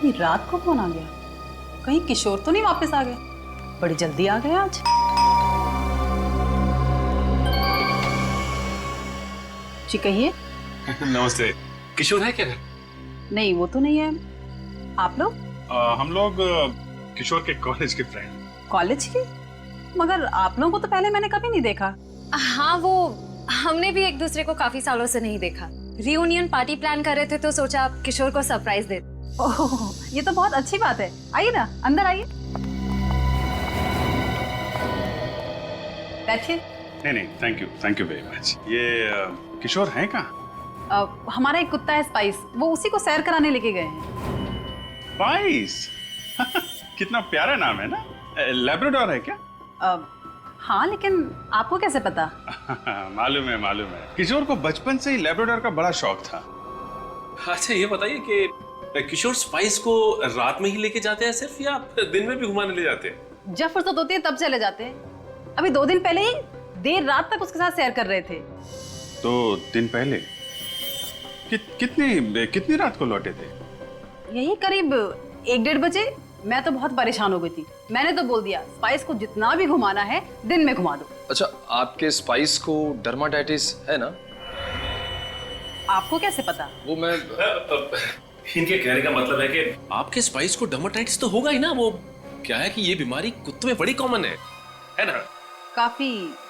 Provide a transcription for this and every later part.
इतनी रात को कौन आ गया? कहीं किशोर तो नहीं वापस आ गए? बड़ी जल्दी आ गए आज। जी कहिए। नमस्ते। किशोर है क्या घर? नहीं, वो तो नहीं है। आप लोग? हम लोग किशोर के कॉलेज के फ्रेंड। कॉलेज के? मगर आप लोगों को तो पहले मैंने कभी नहीं देखा। हाँ, वो हमने भी एक दूसरे को काफी सालों से नहीं देखा। रियूनियन पार्टी प्लान कर रहे थे तो सोचा किशोर को सरप्राइज दे। ओह, ये तो बहुत अच्छी बात है। आइए ना, अंदर आइए, बैठिए। नहीं, थैंक यू वेरी मच। ये किशोर हैं कहाँ? हमारा एक कुत्ता है स्पाइस, वो उसी को सैर कराने लेके गए हैं। स्पाइस? कितना प्यारा नाम है ना। लैब्राडोर है क्या? हाँ, लेकिन आपको कैसे पता? मालूम है। किशोर को बचपन से ही लैब्राडोर का बड़ा शौक था। अच्छा, ये बताइए कि किशोर स्पाइस को रात में ही लेके जाते हैं सिर्फ, या दिन में भी घुमाने ले जाते हैं? जब फुर्सत होती है तब चले जाते हैं। अभी 2 दिन पहले ही देर रात तक उसके साथ सैर कर रहे थे। 2 दिन पहले? कितनी रात को लौटे थे? यही करीब 1-1:30 बजे। मैं तो बहुत परेशान हो गई थी। मैंने तो बोल दिया स्पाइस को जितना भी घुमाना है दिन में घुमा दो। अच्छा, आपके स्पाइस को डर्माटाइटिस है ना? आपको कैसे पता? वो मैं इनके कहने का मतलब है कि आपके स्पाइस को डर्माटाइटिस तो होगा ही ना। वो क्या है कि ये बीमारी कुत्तों में बड़ी कॉमन है ना? काफी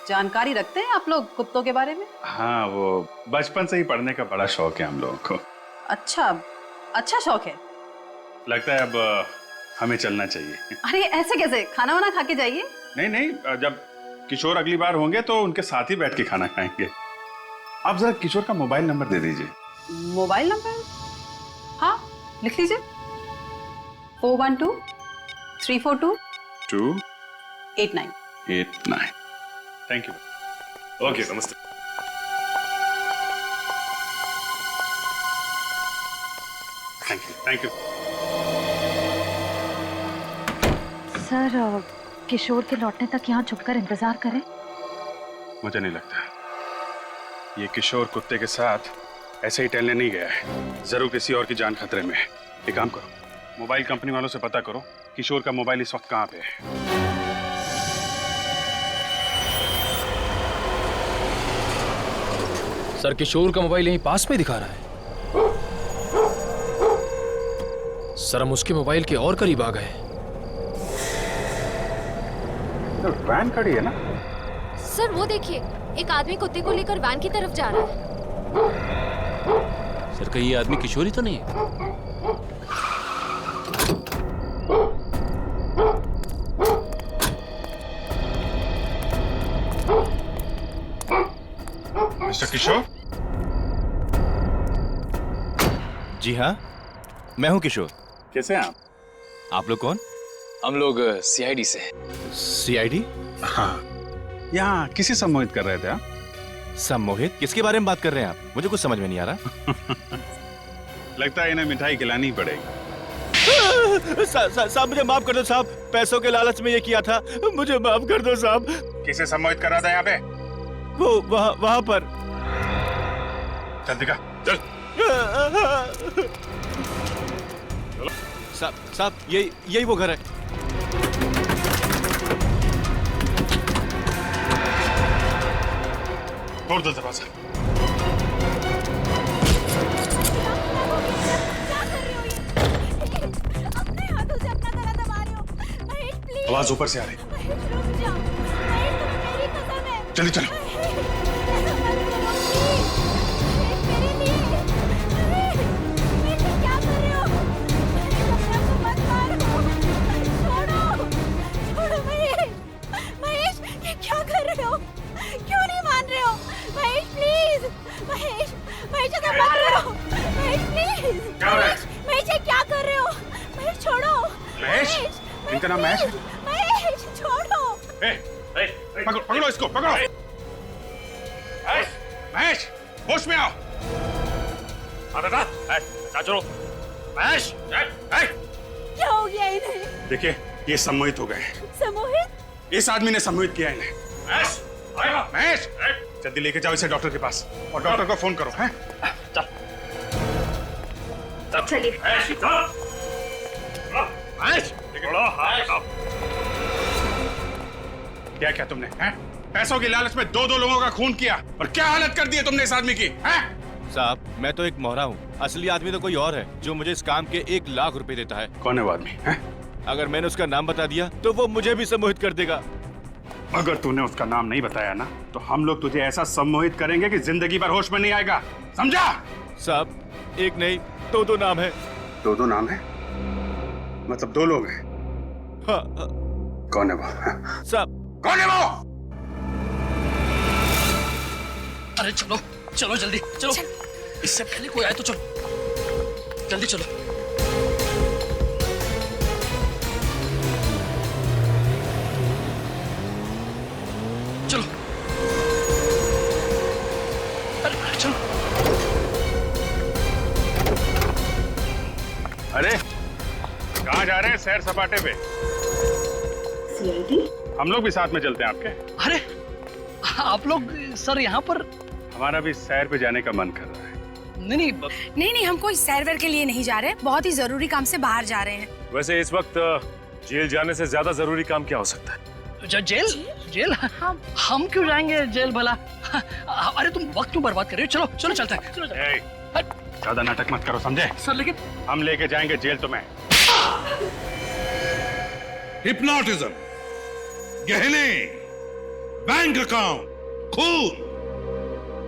जानकारी रखते हैं आप लोग कुत्तों के बारे में। हाँ, वो बचपन से ही पढ़ने का बड़ा शौक है हम लोगों को। अच्छा शौक है। लगता है अब हमें चलना चाहिए। अरे ऐसे कैसे? खाना वाना खा के जाइए। नहीं, जब किशोर अगली बार होंगे तो उनके साथ ही बैठ के खाना खाएंगे। आप जरा किशोर का मोबाइल नंबर दे दीजिए। Mobile number? हाँ, लिख लीजिए। 412 342 289। Thank you. ओके, नमस्ते। Thank you. सर, किशोर के लौटने तक यहाँ छुपकर इंतजार करें? मुझे नहीं लगता ये किशोर कुत्ते के साथ ऐसे ही टहलने नहीं गया है। जरूर किसी और की जान खतरे में है। एक काम करो, मोबाइल कंपनी वालों से पता करो किशोर का मोबाइल इस वक्त कहाँ पे है। सर, किशोर का मोबाइल यहीं पास में दिखा रहा है। सर, हम उसके मोबाइल के और करीब आ गए। तो वैन खड़ी है ना? सर, वो देखिए, एक आदमी कुत्ते को लेकर वैन की तरफ जा रहा है। सर, कहीं ये आदमी किशोर ही तो नहीं है? मिस्टर किशोर? जी हाँ, मैं हूँ किशोर। कैसे हैं आप लोग कौन? हम लोग सीआईडी से। सीआईडी? हाँ, यहाँ किसी सम्मोहित कर रहे थे आप? सम्मोहित? किसके बारे में बात कर रहे हैं आप? मुझे कुछ समझ में नहीं आ रहा। लगता है इन्हें मिठाई खिलानी पड़ेगी। साहब मुझे माफ कर दो साहब, पैसों के लालच में ये किया था, मुझे माफ कर दो साहब। किसे सम्मोहित कर रहा था यहाँ पे? वो वहाँ पर। चल दिखा, चल। साहब यही वो घर है। तोड़ दो दरवाजा। अपने हाथों से अपना गला दबा रहे हो। महेश, प्लीज। आवाज ऊपर से आ रही। महेश, रुक जाओ। महेश, तुम्हें मेरी कसम है। चलिए चलो। ऐसा मत करो, प्लीज। महेश, मेरे लिए। महेश, महेश, ये क्या कर रहे हो? महेश, अपने आप को मत मारो। महेश, छोड़ो महेश। महेश, ये क्या कर रहे हो? क्यों नहीं मान रहे हो? महेश, प्लीज। महेश, ऐसा मत करो। महेश, प्लीज। महेश, ये क्या कर रहे हो? महेश, छोड़ो। महेश, इनका नाम महेश है? महेश, छोड़ो। पकड़ो इसको, पकड़ो। महेश, होश में आओ। चलो। महेश, क्या हो गया इन्हें? देखिए, ये सम्मोहित हो गए। सम्मोहित? इस आदमी ने सम्मोहित किया इन्हें। महेश, जल्दी लेके जाओ इसे डॉक्टर के पास और डॉक्टर को फोन करो। हैं? चलिए। क्या तुमने? हैं? पैसों की लालच में दो लोगों का खून किया और क्या हालत कर दी है तुमने इस आदमी की? हैं? साहब, मैं तो एक मोहरा हूँ, असली आदमी तो कोई और है जो मुझे इस काम के 1 लाख रुपए देता है। कौन है वो आदमी? हैं? अगर मैंने उसका नाम बता दिया तो वो मुझे भी सम्मोहित कर देगा। अगर तूने उसका नाम नहीं बताया ना तो हम लोग तुझे ऐसा सम्मोहित करेंगे कि जिंदगी भर होश में नहीं आएगा, समझा? साहब, एक नहीं दो नाम है। दो नाम है? मतलब 2 लोग हैं? हाँ, कौन है वो? हैं? साहब, कौन है वो? अरे चलो चलो जल्दी चलो, इससे पहले कोई आए तो चलो, जल्दी चलो। चलो अरे चलो। अरे कहाँ जा रहे हैं? सैर सपाटे पे। सीआईडी? हम लोग भी साथ में चलते हैं आपके। अरे आप लोग सर यहाँ पर? हमारा भी सैर पे जाने का मन कर रहा है। नहीं, नहीं, हम कोई सैर-वैर के लिए नहीं जा रहे, बहुत ही जरूरी काम से बाहर जा रहे हैं। वैसे इस वक्त जेल जाने से ज्यादा जरूरी काम क्या हो सकता है? जेल जेल हम क्यों जाएंगे जेल भला? अरे तुम वक्त क्यों बर्बाद कर रहे हो? चलो चलो चलते हैं, चलो। ज्यादा नाटक मत करो, समझे? सर लेकिन हम लेके जाएंगे जेल तुम्हें। हिप्नोटिज्म, गहने, बैंक अकाउंट, खून,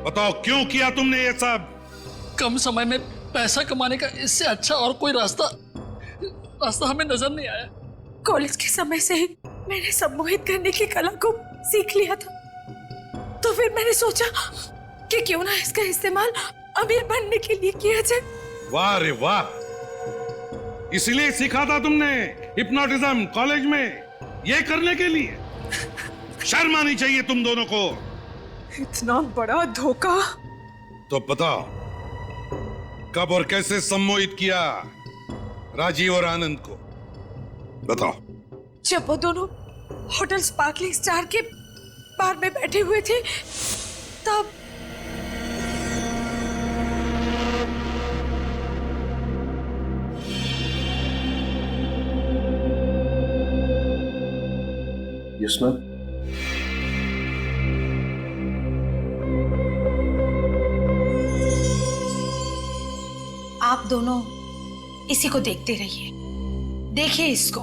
बताओ क्यों किया तुमने ये सब? कम समय में पैसा कमाने का इससे अच्छा और कोई रास्ता हमें नजर नहीं आया। कॉलेज के समय से ही मैंने सम्मोहित करने की कला को सीख लिया था, तो फिर मैंने सोचा कि क्यों ना इसका इस्तेमाल अमीर बनने के लिए किया जाए। वाह रे वाह, इसलिए सीखा था तुमने हिप्नोटिज्म कॉलेज में, ये करने के लिए? शर्म आनी चाहिए तुम दोनों को। इतना बड़ा धोखा। तो बताओ कब और कैसे सम्मोहित किया राजीव और आनंद को? बताओ। जब वो दोनों होटल स्पार्कलिंग स्टार के बार में बैठे हुए थे तब। Yes ma'am. आप दोनों इसी को देखते रहिए, देखिए इसको।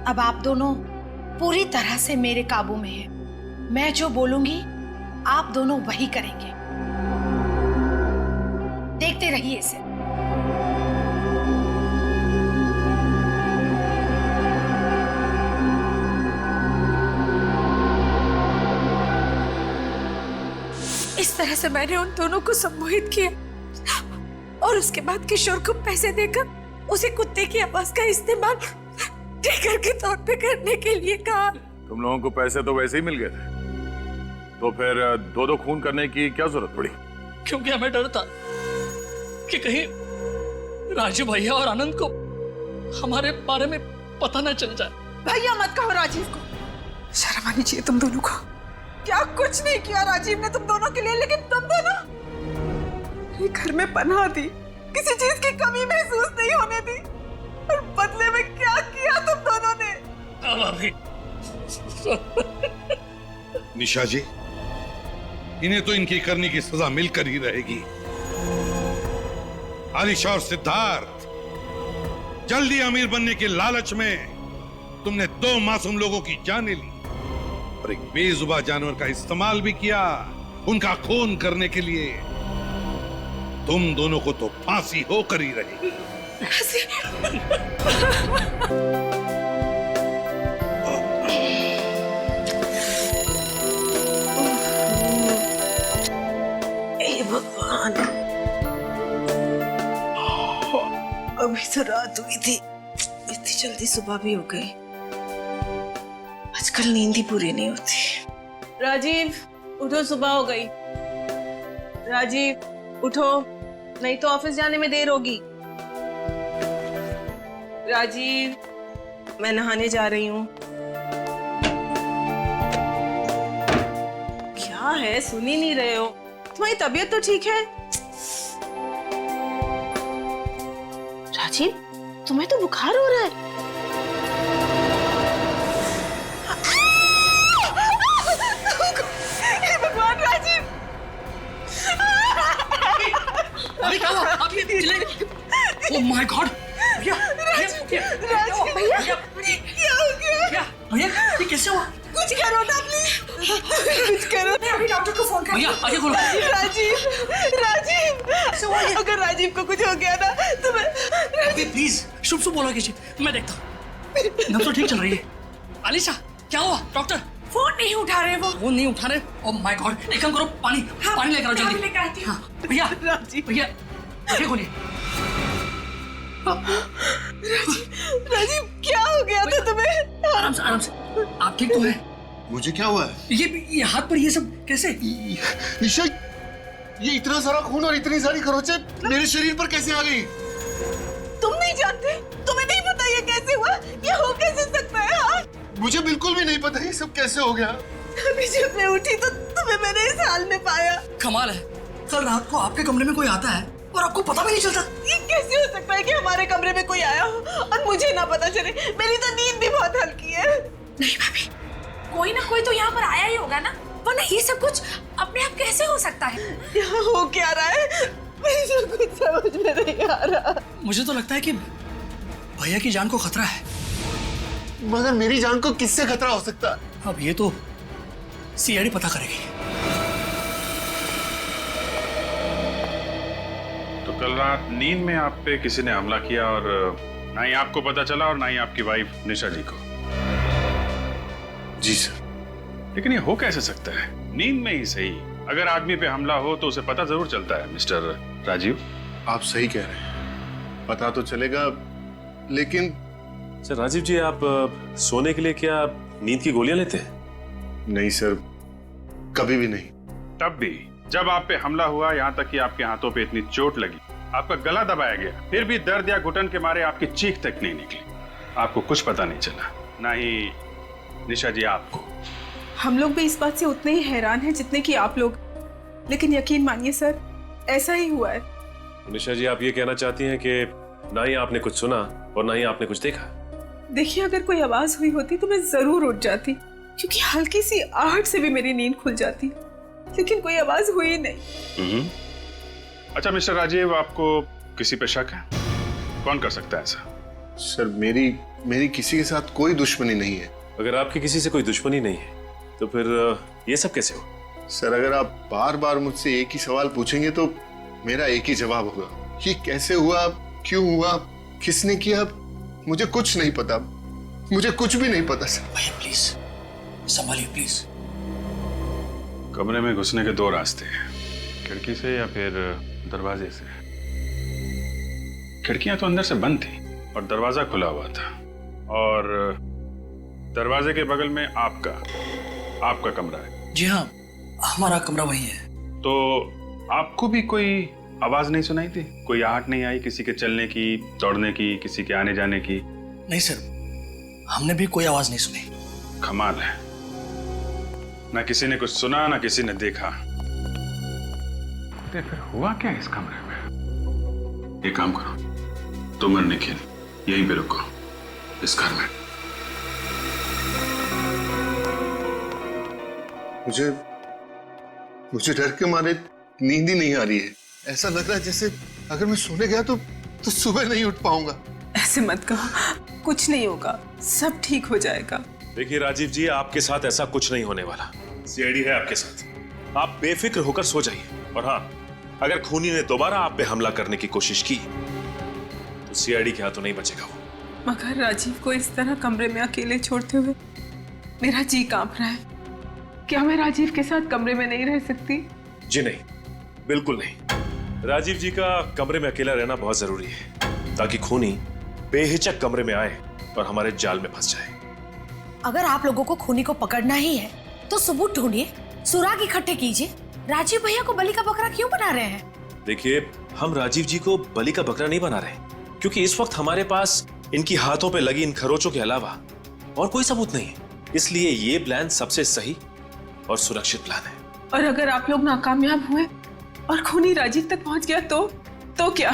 अब आप दोनों पूरी तरह से मेरे काबू में हैं। मैं जो बोलूंगी आप दोनों वही करेंगे। देखते रहिए इसे। इस तरह से मैंने उन दोनों को सम्मोहित किया और उसके बाद किशोर को पैसे देकर उसे कुत्ते की आवाज का इस्तेमाल ट्रिगर के तौर पे करने के लिए कहा। तुम लोगों को पैसे तो वैसे ही मिल गए थे, तो फिर 2 खून करने की क्या जरूरत पड़ी? क्योंकि हमें डर था कि कहीं राजू भैया और आनंद को हमारे बारे में पता न चल जाए। भैया मत कहो राजीव को, शर्म आनी चाहिए तुम दोनों को। क्या कुछ नहीं किया राजीव ने तुम दोनों के लिए, लेकिन तुम दोनों घर में पनाह दी, किसी चीज की कमी महसूस नहीं होने दी, और बदले में क्या किया तुम दोनों ने? अभी निशा जी, इन्हें तो इनकी करने की सजा मिलकर ही रहेगी। आलिशा और सिद्धार्थ, जल्दी अमीर बनने के लालच में तुमने 2 मासूम लोगों की जानें ली और एक बेजुबान जानवर का इस्तेमाल भी किया उनका खून करने के लिए। तुम दोनों को तो फांसी होकर ही रहेगी। भगवान, अभी तो रात हुई थी, इतनी जल्दी सुबह भी हो गई। आजकल नींद ही पूरी नहीं होती। राजीव उठो, सुबह हो गई। राजीव उठो, नहीं तो ऑफिस जाने में देर होगी। राजीव, मैं नहाने जा रही हूँ। है, सुन ही नहीं रहे हो? तुम्हारी तबीयत तो ठीक है? राजीव, तुम्हें तो बुखार हो रहा है। हे भगवान राजीव! अभी क्या हुआ? अभी ओह माय गॉड! भैया भैया क्या हो गया? भैया ये कैसे हुआ? कुछ करो ना प्लीज, कुछ करो। मैं अभी डॉक्टर को फोन कर। भैया आगे खोलो। राजीव, अगर राजीव को कुछ हो गया ना तो मैं। राजीव प्लीज शुभ शुभ बोला कीजिए, मैं देखता हूँ। नब्ज तो ठीक चल रही है। आलिशा क्या हुआ? डॉक्टर फोन नहीं उठा रहे वो। फोन नहीं उठा रहे? Oh my God! एक काम करो, पानी लेकर आओ जल्दी। लेकर आती हूँ। हाँ भैया भैया आगे खोलिए। राजीव क्या हो गया था तुम्हें? आराम से आप ठीक तो हैं? मुझे क्या हुआ है? ये हाथ पर ये सब कैसे? निशा, ये इतना सारा खून और इतनी सारी खरोंचे मेरे शरीर पर कैसे आ गई? तुम नहीं जानते? तुम्हें नहीं पता ये कैसे हुआ? ये हो कैसे सकता है? हाँ? मुझे बिल्कुल भी नहीं पता ये सब कैसे हो गया। अभी जब मैं उठी तो तुम्हें मैंने इस हाल में पाया। कमाल है, कल रात को आपके कमरे में कोई आता है और आपको पता भी नहीं चलता। ये कैसे हो सकता है कि हमारे कमरे में कोई आया हो और मुझे ना पता चले? मेरी तो नींद भी बहुत हल्की है। नहीं भाभी, कोई ना कोई तो यहाँ पर आया ही होगा ना, वरना ये सब कुछ अपने आप कैसे हो सकता है? यहाँ हो क्या रहा है? मुझे कुछ समझ में नहीं आ रहा। मुझे तो लगता है कि भैया की जान को खतरा है। मगर मेरी जान को किससे खतरा हो सकता है? अब ये तो सीआईडी पता करेगी। तो कल रात नींद में आप पे किसी ने हमला किया और ना ही आपको पता चला और ना ही आपकी वाइफ निशा जी को। जी सर। लेकिन ये हो कैसे सकता है? नींद में ही सही, अगर आदमी पे हमला हो तो उसे पता जरूर चलता है मिस्टर राजीव। आप सही कह रहे हैं, पता तो चलेगा, लेकिन सर राजीव जी, आप सोने के लिए क्या नींद की गोलियां लेते हैं? नहीं सर, कभी भी नहीं। तब भी जब आप पे हमला हुआ, यहाँ तक कि आपके हाथों पे इतनी चोट लगी, आपका गला दबाया गया, फिर भी दर्द या घुटन के मारे आपकी चीख तक नहीं निकली, आपको कुछ पता नहीं चला, ना ही निशा जी आपको। हम लोग भी इस बात से उतने ही हैरान हैं जितने कि आप लोग, लेकिन यकीन मानिए सर, ऐसा ही हुआ है। निशा जी, आप ये कहना चाहती हैं कि ना ही आपने कुछ सुना और ना ही आपने कुछ देखा? देखिए, अगर कोई आवाज हुई होती तो मैं जरूर उठ जाती, क्योंकि हल्की सी आहट से भी मेरी नींद खुल जाती, लेकिन कोई आवाज हुई नहीं। अच्छा मिस्टर राजीव, आपको किसी पे शक है? कौन कर सकता है ऐसा? सर मेरी किसी के साथ कोई दुश्मनी नहीं है। अगर आपकी किसी से कोई दुश्मनी नहीं है तो फिर ये सब कैसे हो? सर अगर आप बार बार मुझसे एक ही सवाल पूछेंगे तो मेरा एक ही जवाब होगा, ये कैसे हुआ, क्यों हुआ, किसने किया, मुझे कुछ नहीं पता, मुझे कुछ भी नहीं पता सर। भैया प्लीज संभालिए प्लीज। कमरे में घुसने के दो रास्ते हैं, खिड़की से या फिर दरवाजे से। खिड़कियां तो अंदर से बंद थी और दरवाजा खुला हुआ था, और दरवाजे के बगल में आपका कमरा है। जी हाँ, हमारा कमरा वही है। तो आपको भी कोई आवाज नहीं सुनाई थी? कोई आहट नहीं आई किसी के चलने की, दौड़ने की, किसी के आने जाने की? नहीं सर, हमने भी कोई आवाज नहीं सुनी। कमाल है, ना किसी ने कुछ सुना ना किसी ने देखा। तो फिर हुआ क्या इस कमरे में? एक काम करो, तुम और निखिल यहीं पे रुको, इस घर में। मुझे डर के मारे नींद ही नहीं आ रही है। ऐसा लग रहा है जैसे अगर मैं सोने गया तो सुबह नहीं उठ पाऊंगा। ऐसे मत कहो, कुछ नहीं होगा, सब ठीक हो जाएगा। देखिए राजीव जी, आपके साथ ऐसा कुछ नहीं होने वाला। सीआईडी है आपके साथ, आप बेफिक्र होकर सो जाइए। और हाँ, अगर खूनी ने दोबारा आप पे हमला करने की कोशिश की तो सीआईडी के हाथों नहीं बचेगा वो। मगर राजीव को इस तरह कमरे में अकेले छोड़ते हुए मेरा जी कांप रहा है। क्या मैं राजीव के साथ कमरे में नहीं रह सकती? जी नहीं, बिल्कुल नहीं। राजीव जी का कमरे में अकेला रहना बहुत जरूरी है, ताकि खूनी बेहिचक कमरे में आए और हमारे जाल में फंस जाए। अगर आप लोगों को खूनी को पकड़ना ही है तो सबूत ढूंढिए, सुराग इकट्ठे कीजिए। राजीव भैया को बलि का बकरा क्यों बना रहे हैं? देखिए, हम राजीव जी को बलि का बकरा नहीं बना रहे, क्योंकि इस वक्त हमारे पास इनकी हाथों पे लगी इन खरोचों के अलावा और कोई सबूत नहीं है। इसलिए ये प्लान सबसे सही और सुरक्षित प्लान है। और अगर आप लोग नाकामयाब हुए और खूनी राजीव तक पहुंच गया तो क्या?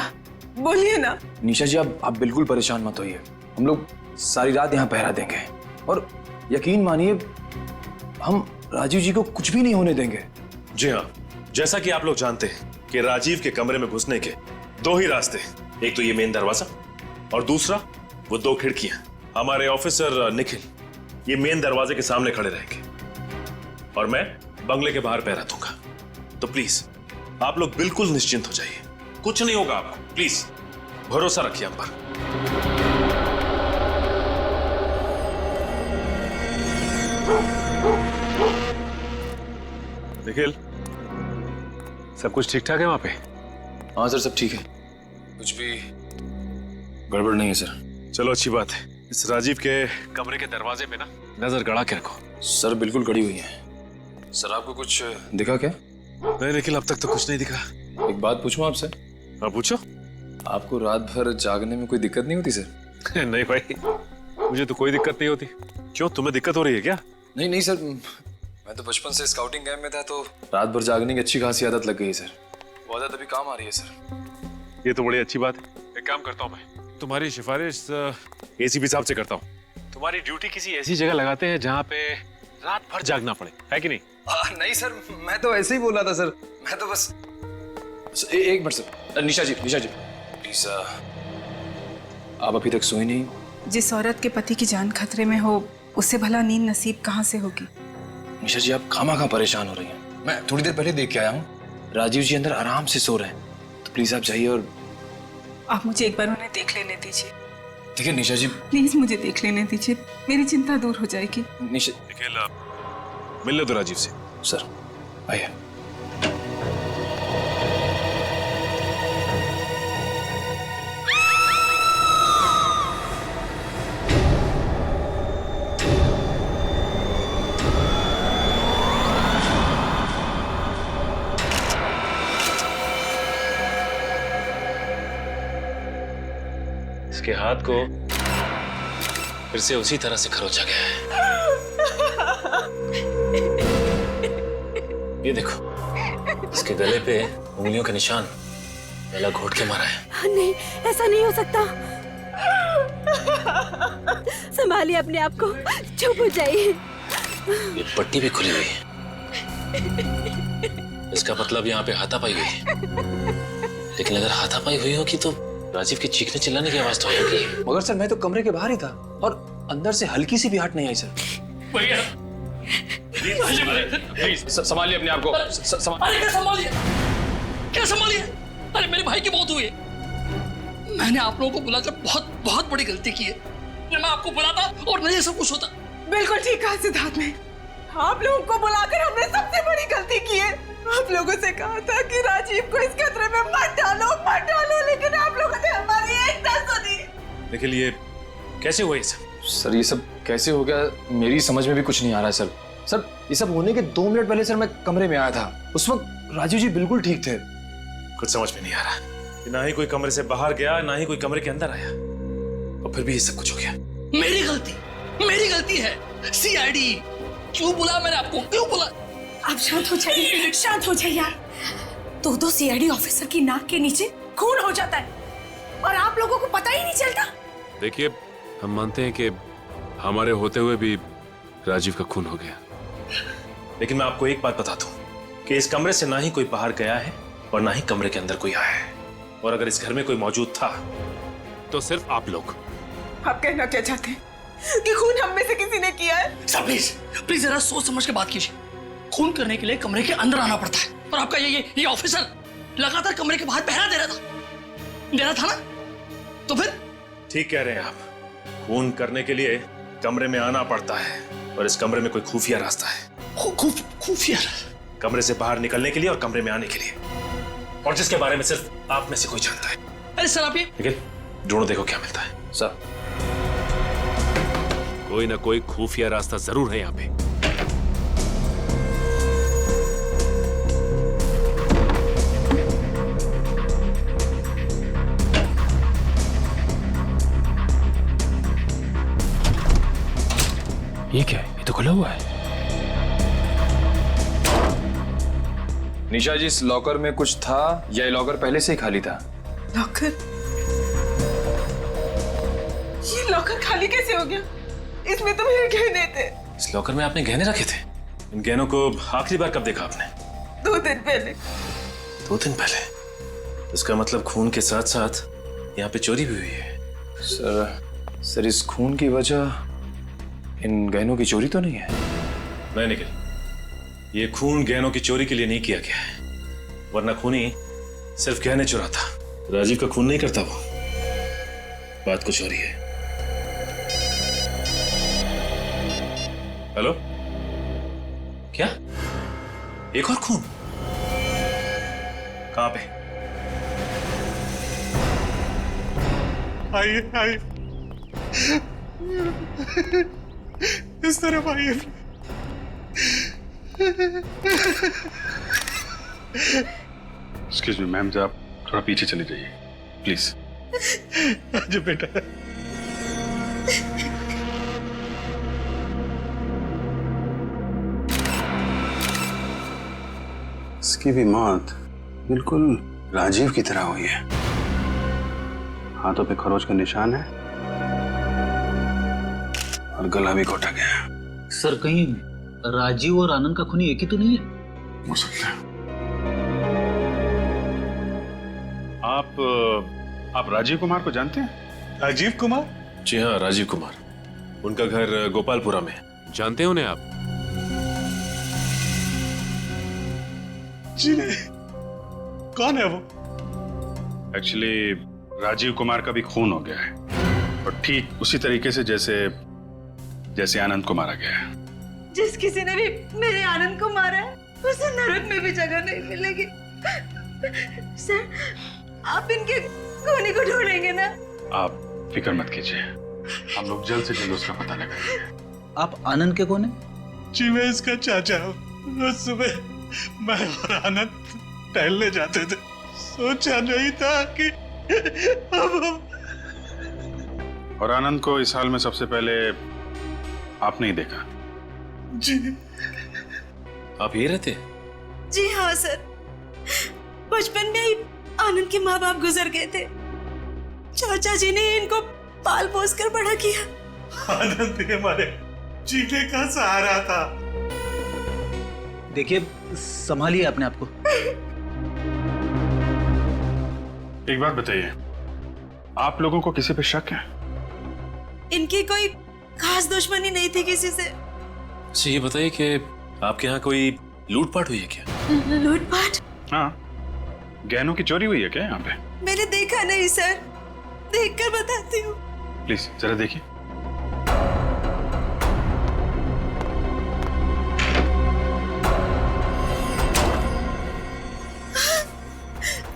बोलिए ना। निशा जी आप बिल्कुल परेशान मत होइए, हम लोग सारी रात यहाँ पहरा देंगे और यकीन मानिए हम राजीव जी को कुछ भी नहीं होने देंगे। जी हाँ, जैसा कि आप लोग जानते हैं कि राजीव के कमरे में घुसने के दो ही रास्ते, एक तो ये मेन दरवाजा और दूसरा वो दो खिड़कियां। हमारे ऑफिसर निखिल ये मेन दरवाजे के सामने खड़े रहेंगे और मैं बंगले के बाहर पहरा दूंगा। तो प्लीज आप लोग बिल्कुल निश्चिंत हो जाइए, कुछ नहीं होगा आपको, प्लीज भरोसा रखिए हम पर। निखिल, सब कुछ ठीक ठाक है वहां पे? हाँ सर, सब ठीक है, कुछ भी गड़बड़ नहीं है सर। चलो अच्छी बात है। इस राजीव के कमरे के दरवाजे पे ना नजर गड़ा के रखो। सर बिल्कुल गड़ी हुई है। सर आपको कुछ दिखा क्या? नहीं निखिल, अब तक तो कुछ नहीं दिखा। एक बात पूछूं आपसे? हाँ पूछो। आपको रात भर जागने में कोई दिक्कत नहीं होती सर? नहीं भाई, मुझे तो कोई दिक्कत नहीं होती। क्यों, तुम्हें दिक्कत हो रही है क्या? नहीं नहीं सर, मैं तो बचपन से स्काउटिंग कैंप में था तो रात भर जागने की अच्छी खासी आदत लग गई सर। वो आदत अभी काम आ रही है सर। ये तो बड़ी अच्छी बात है। एक काम करता हूँ मैं, तुम्हारी सिफारिश एसीपी साहब से करता हूँ। तुम्हारी ड्यूटी किसी ऐसी जगह लगाते हैं जहाँ पे रात भर जागना पड़े, है कि नहीं? नहीं सर, मैं तो ऐसे ही बोला था सर। मैं तो बस एक minute sir. Nisha ji please, आप अभी तक सोई नहीं? जिस औरत के पति की जान खतरे में हो उससे भला नींद नसीब कहाँ से होगी? निशा जी आप खामा परेशान हो रही हैं। मैं थोड़ी देर पहले देख के आया हूँ, राजीव जी अंदर आराम से सो रहे हैं। तो प्लीज आप जाइए और आप मुझे एक बार उन्हें देख लेने दीजिए। ठीक है निशा जी, प्लीज मुझे देख लेने दीजिए, मेरी चिंता दूर हो जाएगी। निशा मिल लो तो राजीव से। सर आइए। इसके हाथ को फिर से उसी तरह से खरोचा गया है। ये देखो, इसके गले पे उंगलियों के निशान गला घोट के मारा है। नहीं, ऐसा नहीं हो सकता। संभालिए अपने आप को, चुप हो जाइए। ये पट्टी भी खुली हुई है, इसका मतलब यहाँ पे हाथापाई हुई है। लेकिन अगर हाथापाई हुई होगी तो राजीव के चीखने चिल्लाने की आवाज तो आएगी। मगर सर मैं तो कमरे के बाहर ही था और अंदर से हल्की सी भी आहट नहीं आई सर। भैया प्लीज संभालिए अपने आप को। अरे क्या संभालिए? अरे मेरे भाई की मौत हुई है। मैंने आप लोगों को बुलाकर बहुत बड़ी गलती की है। मैं आपको बुलाता और नहीं सब कुछ होता। बिल्कुल ठीक कहा सिद्धार्थ ने, आप लोगों को बुलाकर हमने सबसे बड़ी गलती की है। आप लोगों से कहा था कि राजीव को इस खतरे में मत डालो, लेकिन आप लोगों ने हमारी एक ना सुनी। लेकिन ये कैसे हुआ ये सब? सर ये सब कैसे हो गया मेरी समझ में भी कुछ नहीं आ रहा है सर। सर ये सब होने के 2 मिनट पहले सर मैं कमरे में आया था, उस वक्त राजीव जी बिल्कुल ठीक थे। कुछ समझ में नहीं आ रहा, ना ही कोई कमरे से बाहर गया, ना ही कोई कमरे के अंदर आया, और फिर भी ये सब कुछ हो गया। मेरी गलती है। सीआईडी क्यों बुला मैंने आपको, क्यों बुला? आप शांत हो जाइए, शांत हो जाइए यार। दो सीआईडी ऑफिसर की नाक के नीचे खून हो जाता है और आप लोगों को पता ही नहीं चलता। देखिए, हम मानते हैं कि हमारे होते हुए भी राजीव का खून हो गया, लेकिन मैं आपको एक बात बता दूं कि इस कमरे से ना ही कोई बाहर गया है और ना ही कमरे के अंदर कोई आया है, और अगर इस घर में कोई मौजूद था तो सिर्फ आप लोग। आप कहना क्या चाहते हैं कि खून हम में से किसी ने किया है? सर प्लीज जरा सोच समझ के बात कीजिए। खून करने के लिए कमरे के अंदर आना पड़ता है, और आपका ये ऑफिसर लगातार कमरे के बाहर पहरा दे रहा था ना? तो फिर ठीक कह रहे हैं आप, खून करने के लिए कमरे में आना पड़ता है, और इस कमरे में कोई खुफिया रास्ता है। खुफिया? कमरे से बाहर निकलने के लिए और कमरे में आने के लिए, और जिसके बारे में सिर्फ आप में से कोई जानता है। अरे सर आप ये निखिल, ढूंढो देखो क्या मिलता है। सर कोई ना कोई खुफिया रास्ता जरूर है यहाँ पे। ये क्या है? ये तो खुला हुआ है। निशा जी, इस लॉकर में कुछ था या ये लॉकर पहले से ही खाली था? लॉकर? ये लॉकर खाली कैसे हो गया? इसमें तो मेरे गहने थे। इस लॉकर में आपने गहने रखे थे? इन गहनों को आखिरी बार कब देखा आपने? 2 दिन पहले। 2 दिन पहले? इसका मतलब खून के साथ साथ यहाँ पे चोरी भी हुई है। सर इस खून की वजह इन गहनों की चोरी तो नहीं है? नहीं निखिल, ये खून गहनों की चोरी के लिए नहीं किया गया है, वरना खूनी सिर्फ गहने चुराता। राजीव का खून नहीं करता वो। बात कुछ और ही है। हेलो, क्या? एक और खून? कहां पे? आइए आइए, इस तरफ आइए। एक्सक्यूज मी मैम, आप थोड़ा पीछे चले जाइए प्लीज। आज बेटा, इसकी भी मौत बिल्कुल राजीव की तरह हुई है। हाथों पे खरोच का निशान है और गला भी घोटा गया है। सर कहीं राजीव और आनंद का खूनी एक ही तो नहीं है? हो सकता है। आप राजीव कुमार को जानते हैं? राजीव कुमार? जी हाँ, राजीव कुमार। उनका घर गोपालपुरा में। जानते हैं उन्हें आप? जी नहीं। कौन है वो? एक्चुअली राजीव कुमार का भी खून हो गया है, और ठीक उसी तरीके से जैसे आनंद को मारा गया है। जिस किसी ने भी मेरे आनंद को मारा है, उसे नरक में भी जगह नहीं मिलेगी। सर, आप इनके खूनी को ढूंढेंगे ना? आप फिक्र मत कीजिए, हम लोग जल्द से जल्द उसका पता लगाएंगे। आप आनंद के कौन है? जी मैं इसका चाचा हूँ। रोज सुबह मैं और आनंद टहलने जाते थे। सोचा नहीं था कि अब और आनंद को इस हाल में सबसे पहले आपने ही देखा। जी। आप ये रहते? जी हाँ सर, बचपन में ही आनंद के माँ बाप गुजर गए थे। चाचा जी ने इनको पाल पोस कर बड़ा किया। आनंद हमारे जीने का सहारा था। देखिए, संभालिए अपने आप को। एक बात बताइए, आप लोगों को किसी पे शक है? इनकी कोई खास दुश्मनी नहीं थी किसी से। अच्छा ये बताइए कि आपके यहाँ कोई लूटपाट हुई है क्या? लूटपाट? हाँ, गहनों की चोरी हुई है क्या यहाँ पे? मैंने देखा नहीं सर, देखकर बताती हूँ। प्लीज जरा देखिए।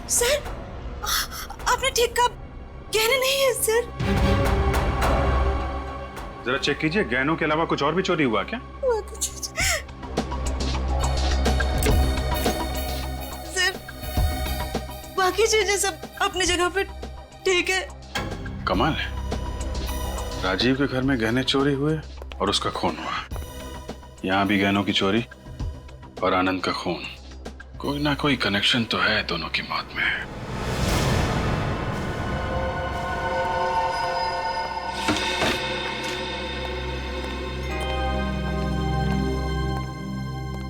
सर, आपने ठीक कहा, गहने नहीं है सर। जरा चेक कीजिए, गहनों के अलावा कुछ और भी चोरी हुआ क्या? सर, बाकी चीजें सब अपनी जगह पे ठीक है। कमाल है, राजीव के घर में गहने चोरी हुए और उसका खून हुआ। यहाँ भी गहनों की चोरी और आनंद का खून। कोई ना कोई कनेक्शन तो है दोनों की मौत में।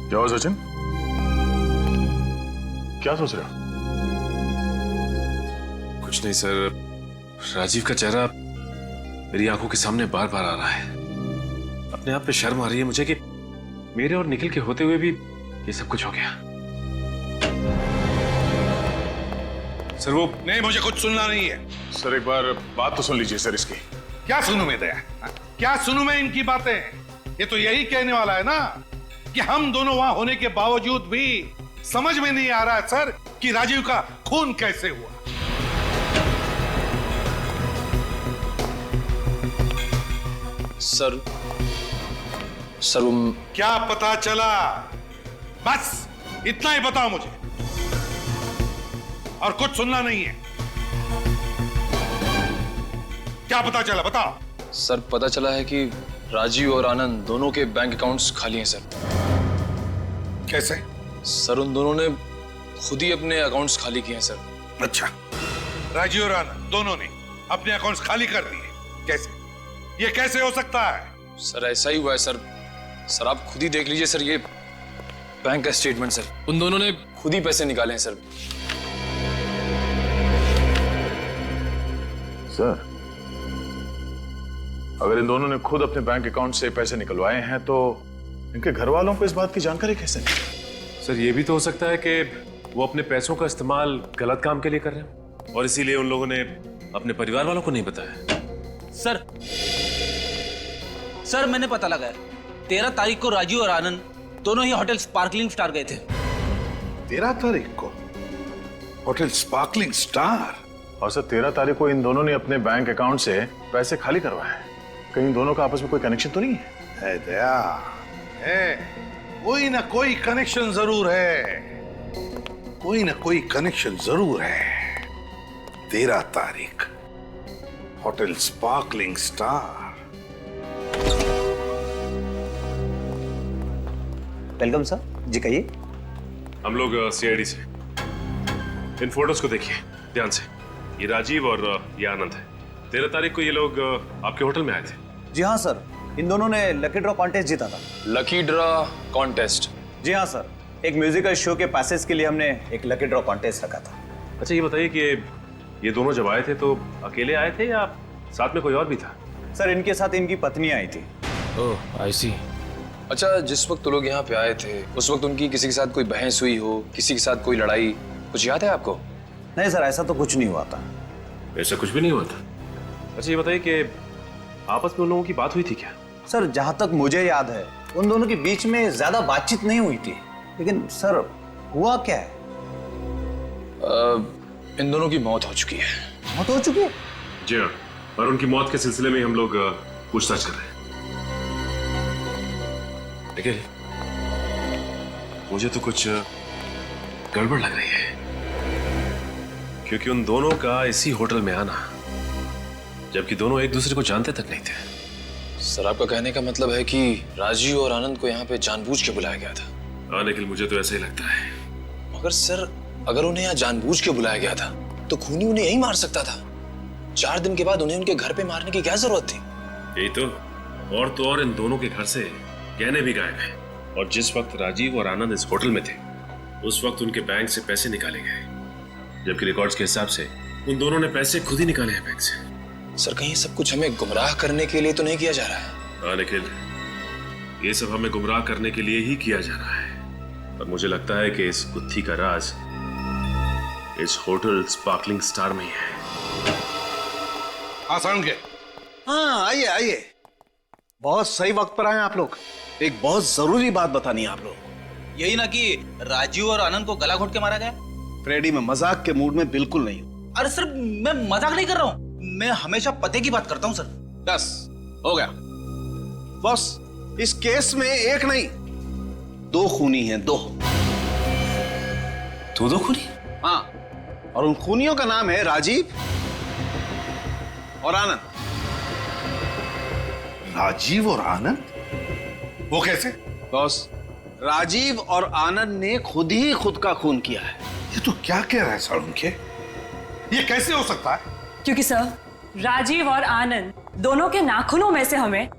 क्या हुआ सचिन? क्या सोच रहे हो? कुछ नहीं सर, राजीव का चेहरा मेरी आंखों के सामने बार बार आ रहा है। अपने आप पे शर्म आ रही है मुझे कि मेरे और निखिल के होते हुए भी ये सब कुछ हो गया। सर वो नहीं, मुझे कुछ सुनना नहीं है। सर एक बार बात तो सुन लीजिए सर इसकी। क्या सुनूं मैं दया? क्या सुनूं मैं इनकी बातें? ये तो यही कहने वाला है ना कि हम दोनों वहां होने के बावजूद भी समझ में नहीं आ रहा है सर कि राजीव का खून कैसे हुआ। सर क्या पता चला? बस इतना ही बताओ मुझे, और कुछ सुनना नहीं है। क्या पता चला, बताओ। सर पता चला है कि राजीव और आनंद दोनों के बैंक अकाउंट्स खाली हैं सर। कैसे? सर उन दोनों ने खुद ही अपने अकाउंट्स खाली किए हैं सर। अच्छा, राजीव और आनंद दोनों ने अपने अकाउंट्स खाली कर दिए? कैसे? ये कैसे हो सकता है? सर ऐसा ही हुआ है सर। सर आप खुद ही देख लीजिए सर, ये बैंक का स्टेटमेंट सर। उन दोनों ने खुद ही पैसे निकाले हैं सर। सर, अगर इन दोनों ने खुद अपने बैंक अकाउंट से पैसे निकलवाए हैं तो इनके घर वालों को इस बात की जानकारी कैसे मिली? सर ये भी तो हो सकता है कि वो अपने पैसों का इस्तेमाल गलत काम के लिए कर रहे हैं और इसीलिए उन लोगों ने अपने परिवार वालों को नहीं बताया। सर मैंने पता लगाया, 13 तारीख को राजू और आनंद दोनों ही होटल स्पार्कलिंग स्टार गए थे। 13 तारीख को होटल स्पार्कलिंग स्टार? और सर 13 तारीख को इन दोनों ने अपने बैंक अकाउंट से पैसे खाली करवाए हैं। कहीं दोनों का आपस में कोई कनेक्शन तो नहीं है? दया है, कोई ना कोई कनेक्शन जरूर है, कोई ना कोई कनेक्शन जरूर है। 13 तारीख hotel sparkling star. Welcome sir ji, कहिए। हम लोग सीआईडी से। इन फोटोज को देखिए ध्यान से। ये राजीव और ये आनंद है। 13 तारीख को ये लोग आपके होटल में आए थे। जी हाँ सर, इन दोनों ने लकी ड्रॉ कॉन्टेस्ट जीता था। Lucky draw contest? जी हाँ सर, एक म्यूजिकल शो के पैसेज के लिए हमने एक लकी ड्रॉ कॉन्टेस्ट रखा था। अच्छा ये बताइए कि ये दोनों जब आए थे तो अकेले आए थे या साथ में कोई और भी था? सर इनके साथ इनकी पत्नी आई थी। ओह आई सी। अच्छा जिस वक्त तो लोग यहाँ पे आए थे उस वक्त उनकी किसी के साथ कोई बहस हुई हो, किसी के साथ कोई लड़ाई, कुछ याद है आपको? नहीं सर, ऐसा तो कुछ नहीं हुआ था। ऐसा कुछ भी नहीं हुआ था? अच्छा ये बताइए कि आपस में उन लोगों की बात हुई थी क्या? सर जहां तक मुझे याद है उन दोनों के बीच में ज्यादा बातचीत नहीं हुई थी, लेकिन सर हुआ क्या है? इन दोनों की मौत हो चुकी है। मौत हो चुकी है? जी हाँ, और उनकी मौत के सिलसिले में हम लोग पूछताछ कर रहे हैं। देखिए मुझे तो कुछ गड़बड़ लग रही है, क्योंकि उन दोनों का इसी होटल में आना, जबकि दोनों एक दूसरे को जानते तक नहीं थे। सर आपका कहने का मतलब है कि राजीव और आनंद को यहाँ पे जानबूझ के बुलाया गया था? हाँ निखिल, मुझे तो ऐसा ही लगता है। मगर सर अगर उन्हें यहाँ जानबूझ के बुलाया गया था तो खूनी उन्हें यही मार सकता था। 4 दिन के बाद उन्हें उनके घर पे मारने की क्या जरूरत थी? यही तो और इन दोनों के घर से गहने भी गायब हैं। और जिस वक्त राजीव और आनंद इस होटल में थे उस वक्त उनके बैंक से पैसे निकाले गए, जबकि रिकॉर्ड्स के हिसाब से उन दोनों ने पैसे खुद ही निकाले हैं बैंक से। सर कहीं सब कुछ हमें गुमराह करने के लिए तो नहीं किया जा रहा है? हाँ निखिल, ये सब हमें गुमराह करने के लिए ही किया जा रहा है। और मुझे लगता है कि इस गुत्थी का राज इस होटल स्पार्कलिंग स्टार में ही है। आसान के। हाँ आइए आइए, बहुत सही वक्त पर आए आप लोग। एक बहुत जरूरी बात बतानी है आप लोग। यही ना कि राजीव और आनंद को गला घोट के मारा गया? फ्रेडी मैं मजाक के मूड में बिल्कुल नहीं हूं। अरे सर मैं मजाक नहीं कर रहा हूँ, मैं हमेशा पते की बात करता हूँ सर। बस हो गया बस। इस केस में एक नहीं 2 खूनी हैं, 2 खूनी? हाँ, और उन खूनियों का नाम है राजीव और आनंद। राजीव और आनंद? वो कैसे? बॉस राजीव और आनंद ने खुद ही खुद का खून किया है। ये तो क्या कह रहा है सालुन के? ये कैसे हो सकता है? क्योंकि सर राजीव और आनंद दोनों के नाखूनों में से हमें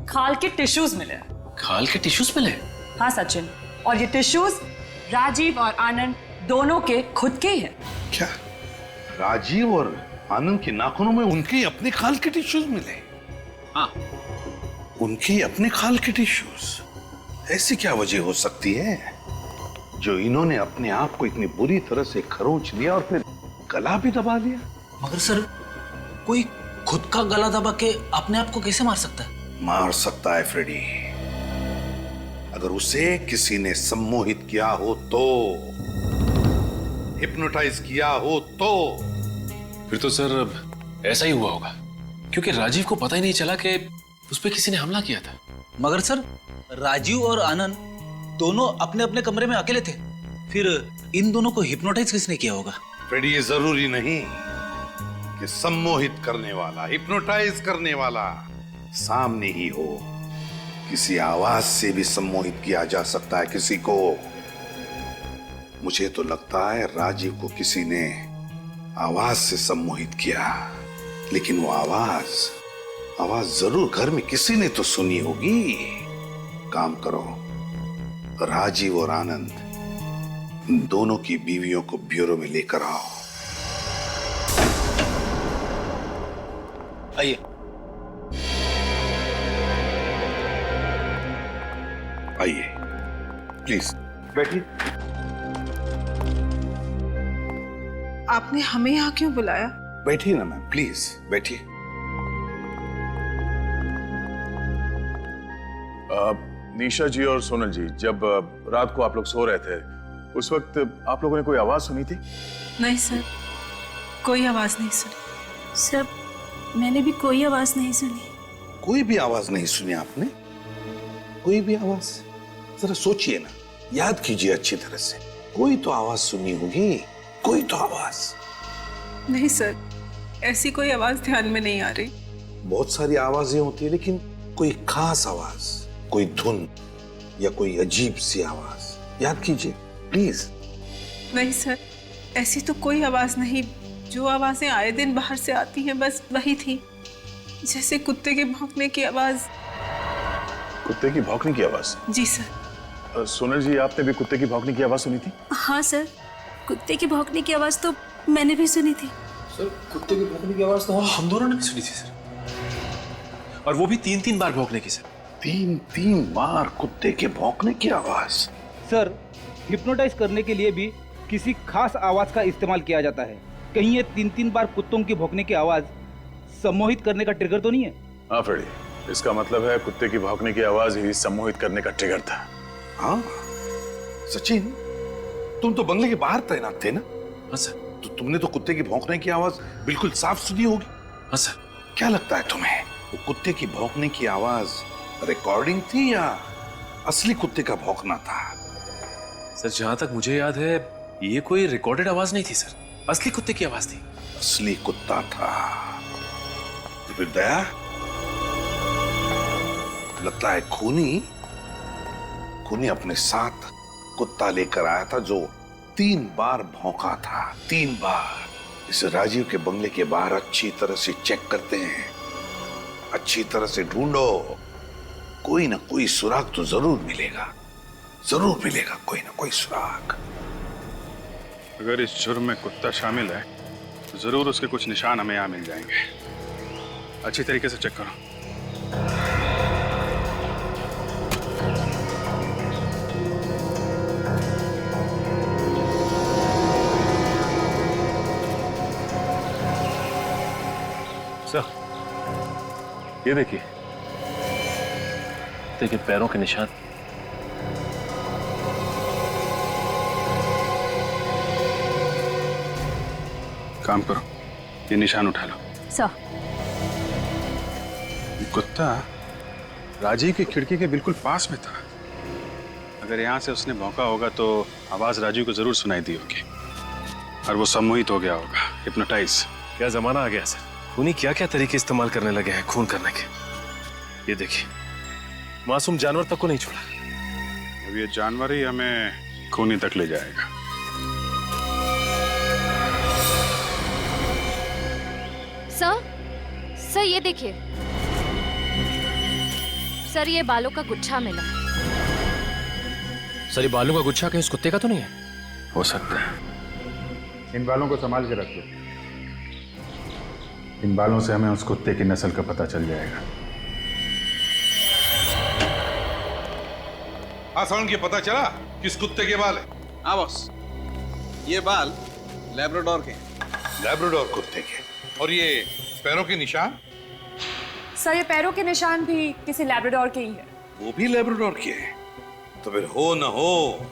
खाल के टिश्यूज मिले। खाल के टिश्यूज मिले? हाँ सचिन, और ये टिश्यूज राजीव और आनंद दोनों के खुद के ही है। क्या राजीव और आनंद के नाखूनों में उनके अपने खाल के टिश्यूज मिले? हाँ, उनके अपने खाल के टिश्यूज? ऐसी क्या वजह हो सकती है जो इन्होंने अपने आप को इतनी बुरी तरह से खरोंच लिया और फिर गला भी दबा लिया? मगर सर कोई खुद का गला दबा के अपने आप को कैसे मार सकता है? मार सकता है फ्रेडी, अगर उसे किसी ने सम्मोहित किया हो तो, हिप्नोटाइज किया हो तो। फिर तो सर ऐसा ही हुआ होगा, क्योंकि राजीव को पता ही नहीं चला कि उस पर किसी ने हमला किया था। मगर सर राजीव और आनंद दोनों अपने अपने कमरे में अकेले थे, फिर इन दोनों को हिप्नोटाइज किसने किया होगा? फ्रेडी ये जरूरी नहीं कि सम्मोहित करने वाला, हिप्नोटाइज करने वाला सामने ही हो। किसी आवाज से भी सम्मोहित किया जा सकता है किसी को। मुझे तो लगता है राजीव को किसी ने आवाज से सम्मोहित किया, लेकिन वो आवाज जरूर घर में किसी ने तो सुनी होगी। काम करो, राजीव और आनंद दोनों की बीवियों को ब्यूरो में लेकर आओ। आइए। आइए, प्लीज बैठिए। आपने हमें यहाँ क्यों बुलाया? बैठिए ना मैम, प्लीज बैठिए। निशा जी और सोनल जी, जब रात को आप लोग सो रहे थे उस वक्त आप लोगों ने कोई आवाज सुनी थी? नहीं सर, कोई आवाज नहीं सुनी। सर, मैंने भी कोई आवाज नहीं सुनी। कोई भी आवाज नहीं सुनी आपने? कोई भी आवाज? जरा सोचिए ना, याद कीजिए अच्छी तरह से। कोई तो आवाज सुनी होगी, कोई तो आवाज। नहीं सर, ऐसी कोई आवाज ध्यान में नहीं आ रही। बहुत सारी आवाजें होती है, लेकिन कोई खास आवाज, कोई धुन या कोई अजीब सी आवाज याद कीजिए प्लीज। नहीं सर, ऐसी तो कोई आवाज नहीं। जो आवाजें आए दिन बाहर से आती हैं बस वही थी, जैसे कुत्ते के भौंकने की आवाज। कुत्ते की भौंकने की आवाज? जी सर। सोनल जी, आपने भी कुत्ते की भौंकने की आवाज सुनी थी? हाँ सर, कुत्ते की भौंकने की आवाज तो मैंने भी सुनी थी। सर, कुत्ते की भौंकने की आवाज तो हम दोनों ने भी सुनी थी सर, और वो भी 3-3 बार भौंकने की। सर, 3-3 बार कुत्ते के भौंकने की आवाज? सर, हिप्नोटाइज करने के लिए भी किसी खास आवाज का इस्तेमाल किया जाता है। कहीं ये 3-3 बार कुत्तों की भौंकने की आवाज सम्मोहित करने का ट्रिगर तो नहीं है? हाँ फ्रेडी, इसका मतलब है कुत्ते की भौंकने की आवाज ही सम्मोहित करने का ट्रिगर था। हाँ सचिन, तुम तो बंगले के बाहर तैनात थे ना? हाँ सर। तो तुमने तो कुत्ते की भौंकने की आवाज बिल्कुल साफ सुनी होगी। हाँ सर। क्या लगता है तुम्हें, वो कुत्ते की भौंकने की आवाज रिकॉर्डिंग थी या असली कुत्ते का भौंकना था? सर, जहां तक मुझे याद है ये कोई रिकॉर्डेड आवाज नहीं थी सर, असली कुत्ते की आवाज थी। असली कुत्ता था? तो फिर दया, लगता है खूनी अपने साथ कुत्ता लेकर आया था जो 3 बार भौंका था। 3 बार। इसे राजीव के बंगले के बाहर अच्छी तरह से चेक करते हैं, अच्छी तरह से ढूंढो, कोई ना कोई सुराग तो जरूर मिलेगा, जरूर मिलेगा कोई ना कोई सुराग। अगर इस जुर्म में कुत्ता शामिल है तो जरूर उसके कुछ निशान हमें यहाँ मिल जाएंगे। अच्छी तरीके से चेक करो। सर, ये देखिए पैरों के निशान। काम करो, ये निशान उठा लो। सर, कुत्ता राजीव की खिड़की के बिल्कुल पास में था। अगर यहाँ से उसने भौंका होगा तो आवाज राजीव को जरूर सुनाई दी होगी और वो सम्मोहित हो गया होगा, हिप्नोटाइज। क्या जमाना आ गया सर, खूनी क्या क्या तरीके इस्तेमाल करने लगे हैं खून करने के। ये देखिए, मासूम जानवर तक को नहीं छोड़ा। अब ये जानवर ही हमें खूनी तक ले जाएगा। सर ये देखिए सर, ये बालों का गुच्छा मिला। सर, ये बालों का गुच्छा कहीं उस कुत्ते का तो नहीं है? हो सकता है। इन बालों को संभाल के रखो, इन बालों से हमें उस कुत्ते की नस्ल का पता चल जाएगा। आसान के पता चला किस कुत्ते के बाल है? हाँ बॉस, ये बाल लैब्राडोर के। लैब्राडोर कुत्ते के। और ये पैरों के निशान? सर, ये पैरों के निशान भी किसी लैब्राडोर के ही है। वो भी लैब्राडोर के हैं? तो फिर हो न हो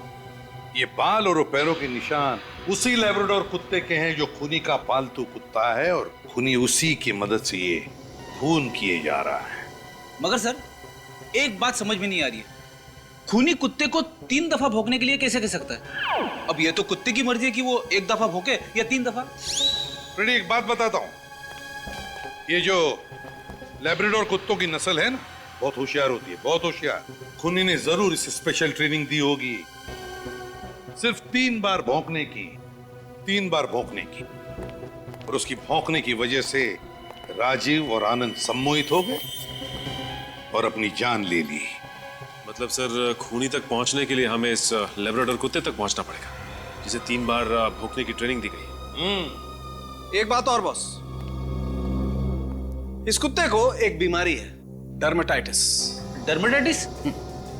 ये बाल और पैरों के निशान उसी लैब्राडोर कुत्ते के हैं जो खूनी का पालतू कुत्ता है, और खूनी उसी की मदद से ये खून किए जा रहा है। मगर सर, एक बात समझ में नहीं आ रही है, खूनी कुत्ते को 3 दफा भौंकने के लिए कैसे कह सकता है? अब ये तो कुत्ते की मर्जी है कि वो 1 दफा भौंके या 3 दफा। फ्रेडी, एक बात बताता हूं, ये जो लैब्राडोर कुत्तों की नस्ल है ना, बहुत होशियार होती है, बहुत होशियार। खूनी ने जरूर इसे स्पेशल ट्रेनिंग दी होगी। सिर्फ 3 बार भौंकने की, 3 बार भौंकने की, और उसकी भौंकने की वजह से राजीव और आनंद सम्मोहित हो गए और अपनी जान ले ली। मतलब सर, खूनी तक पहुंचने के लिए हमें इस लेब्राडोर कुत्ते तक पहुंचना पड़ेगा, जिसे 3 बार भौंकने की ट्रेनिंग दी गई। एक बात और बॉस, इस कुत्ते को एक बीमारी है, डर्मेटाइटिस। डर्मेटाइटिस?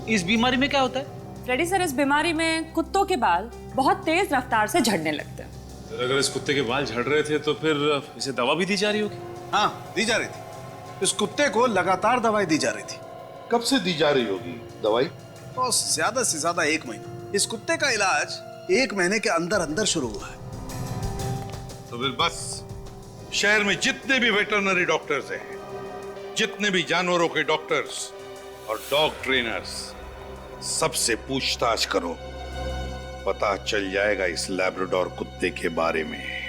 इस बीमारी में क्या होता है? फ्रेडी सर, इस बीमारी में कुत्तों के बाल बहुत तेज रफ्तार से झड़ने लगते हैं। अगर इस कुत्ते के बाल झड़ रहे थे तो फिर इसे दवा भी दी जा रही होगी? हाँ, दी जा रही थी। इस कुत्ते को लगातार दवाई दी जा रही थी। कब से दी जा रही होगी दवाई? तो ज्यादा से ज्यादा 1 महीना। इस कुत्ते का इलाज 1 महीने के अंदर अंदर शुरू हुआ है। तो फिर बस शहर में जितने भी वेटरनरी डॉक्टर्स हैं, जितने भी जानवरों के डॉक्टर्स और डॉग ट्रेनर्स, सबसे पूछताछ करो, पता चल जाएगा इस लैब्राडोर कुत्ते के बारे में।